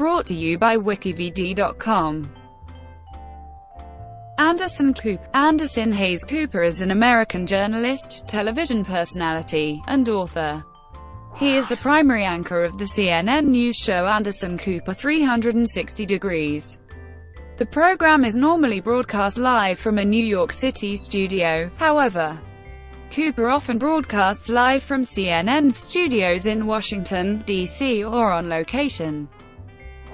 brought to you by WikiVidi.com. Anderson Cooper. Anderson Hayes Cooper is an American journalist, television personality, and author. He is the primary anchor of the CNN news show Anderson Cooper 360 Degrees. The program is normally broadcast live from a New York City studio, however, Cooper often broadcasts live from CNN studios in Washington, D.C. or on location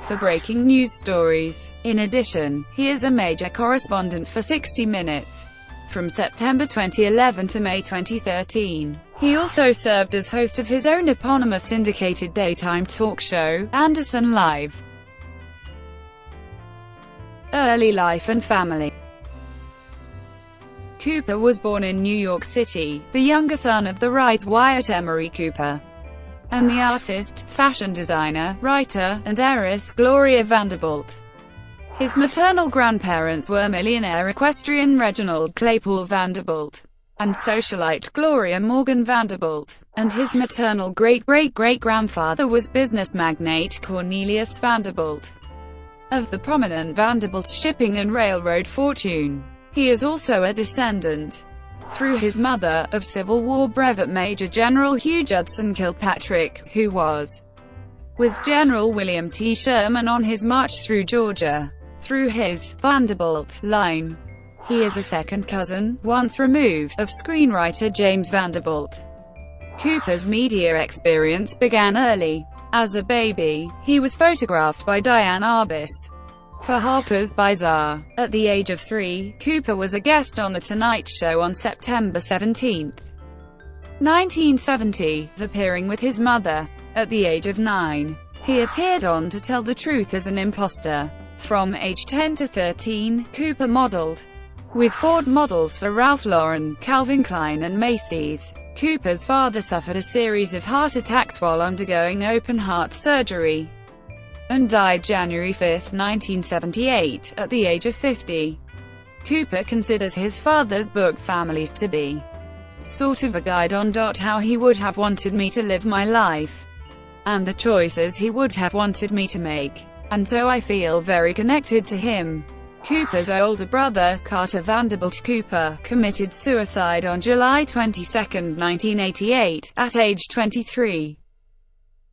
for breaking news stories. In addition, he is a major correspondent for 60 Minutes from September 2011 to May 2013. He also served as host of his own eponymous syndicated daytime talk show, Anderson Live. Early life and family. Cooper was born in New York City, the younger son of the writer Wyatt Emery Cooper and the artist, fashion designer, writer, and heiress Gloria Vanderbilt. His maternal grandparents were millionaire equestrian Reginald Claypool Vanderbilt and socialite Gloria Morgan Vanderbilt, and his maternal great-great-great-grandfather was business magnate Cornelius Vanderbilt of the prominent Vanderbilt shipping and railroad fortune. He is also a descendant, through his mother, of Civil War Brevet Major General Hugh Judson Kilpatrick, who was with General William T. Sherman on his march through Georgia. Through his Vanderbilt line, he is a second cousin, once removed, of screenwriter James Vanderbilt. Cooper's media experience began early. As a baby, he was photographed by Diane Arbus for Harper's Bazaar. At the age of 3, Cooper was a guest on The Tonight Show on September 17, 1970, appearing with his mother. At the age of 9, he appeared on To Tell the Truth as an imposter. From age 10 to 13, Cooper modeled with Ford models for Ralph Lauren, Calvin Klein and Macy's. Cooper's father suffered a series of heart attacks while undergoing open-heart surgery and died January 5, 1978, at the age of 50. Cooper considers his father's book Families to be sort of a guide on how he would have wanted me to live my life, and the choices he would have wanted me to make, and so I feel very connected to him. Cooper's older brother, Carter Vanderbilt Cooper, committed suicide on July 22, 1988, at age 23.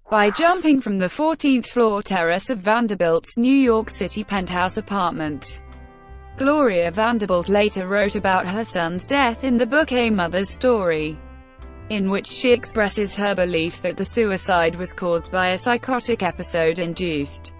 by jumping from the 14th-floor terrace of Vanderbilt's New York City penthouse apartment. Gloria Vanderbilt later wrote about her son's death in the book A Mother's Story, in which she expresses her belief that the suicide was caused by a psychotic episode induced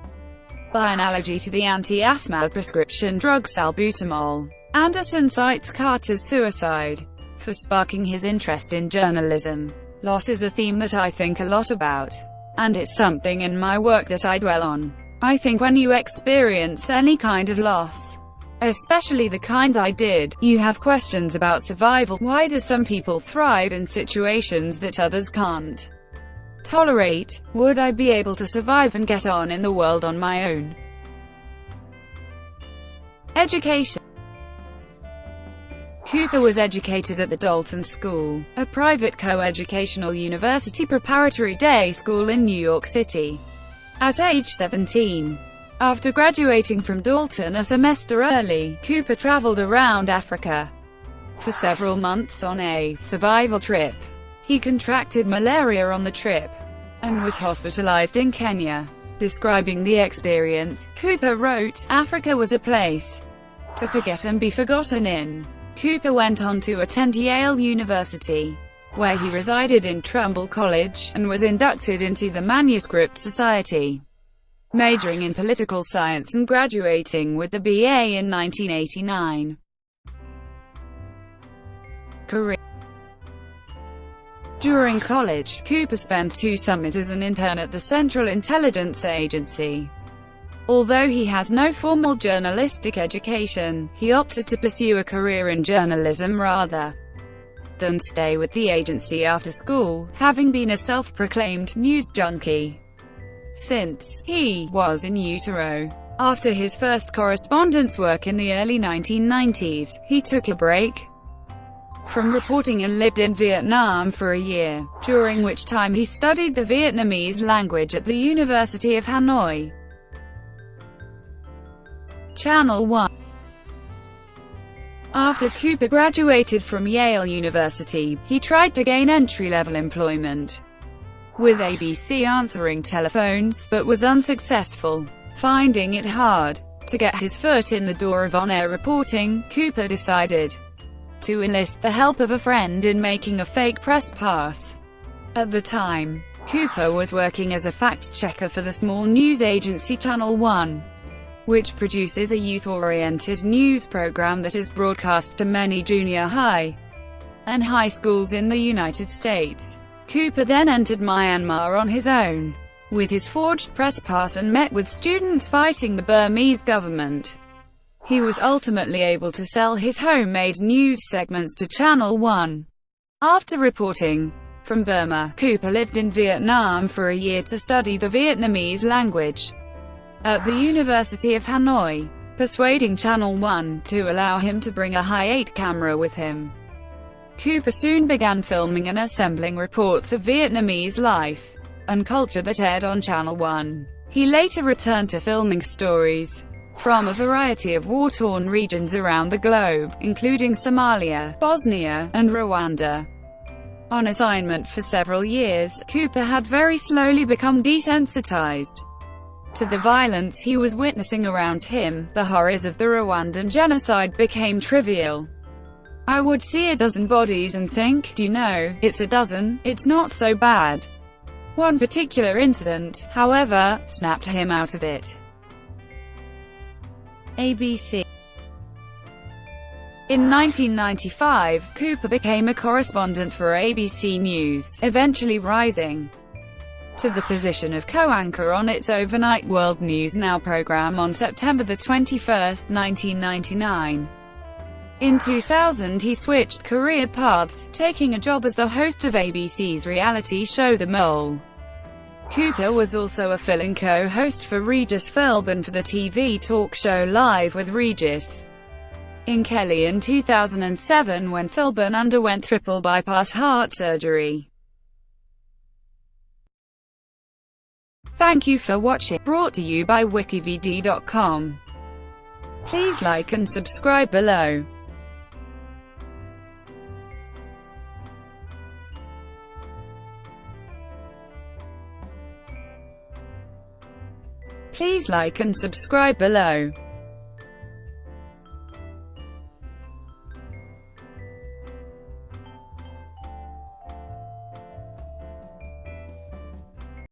by analogy to the anti-asthma prescription drug salbutamol. Anderson cites Carter's suicide for sparking his interest in journalism. Loss is a theme that I think a lot about, and it's something in my work that I dwell on. I think when you experience any kind of loss, especially the kind I did, you have questions about survival. Why do some people thrive in situations that others can't tolerate? Would I be able to survive and get on in the world on my own? Education. Cooper was educated at the Dalton School, a private co-educational university preparatory day school in New York City. At age 17, after graduating from Dalton a semester early, Cooper traveled around Africa for several months on a survival trip. He contracted malaria on the trip and was hospitalized in Kenya. Describing the experience, Cooper wrote, "Africa was a place to forget and be forgotten in." Cooper went on to attend Yale University, where he resided in Trumbull College, and was inducted into the Manuscript Society, majoring in political science and graduating with the BA in 1989. Career. During college, Cooper spent 2 summers as an intern at the Central Intelligence Agency. Although he has no formal journalistic education, he opted to pursue a career in journalism rather than stay with the agency after school, having been a self-proclaimed news junkie since he was in utero. After his first correspondence work in the early 1990s, he took a break from reporting and lived in Vietnam for a year, during which time he studied the Vietnamese language at the University of Hanoi. Channel 1. After Cooper graduated from Yale University, he tried to gain entry-level employment with ABC answering telephones, but was unsuccessful. Finding it hard to get his foot in the door of on-air reporting, Cooper decided to enlist the help of a friend in making a fake press pass. At the time, Cooper was working as a fact-checker for the small news agency Channel 1, which produces a youth-oriented news program that is broadcast to many junior high and high schools in the United States. Cooper then entered Myanmar on his own with his forged press pass and met with students fighting the Burmese government. He was ultimately able to sell his homemade news segments to Channel 1. After reporting from Burma, Cooper lived in Vietnam for a year to study the Vietnamese language at the University of Hanoi, persuading Channel 1 to allow him to bring a Hi-8 camera with him. Cooper soon began filming and assembling reports of Vietnamese life and culture that aired on Channel 1. He later returned to filming stories from a variety of war-torn regions around the globe, including Somalia, Bosnia, and Rwanda. On assignment for several years, Cooper had very slowly become desensitized to the violence he was witnessing around him. The horrors of the Rwandan genocide became trivial. "I would see a dozen bodies and think, do you know, it's a dozen, it's not so bad." One particular incident, however, snapped him out of it. ABC. In 1995, Cooper became a correspondent for ABC News, eventually rising to the position of co-anchor on its overnight World News Now program on September 21, 1999. In 2000 he switched career paths, taking a job as the host of ABC's reality show The Mole. Cooper was also a fill-in co-host for Regis Philbin for the TV talk show Live with Regis in Kelly in 2007 when Philbin underwent triple bypass heart surgery. Thank you for watching, brought to you by WikiVidi.com. Please like and subscribe below. Please like and subscribe below.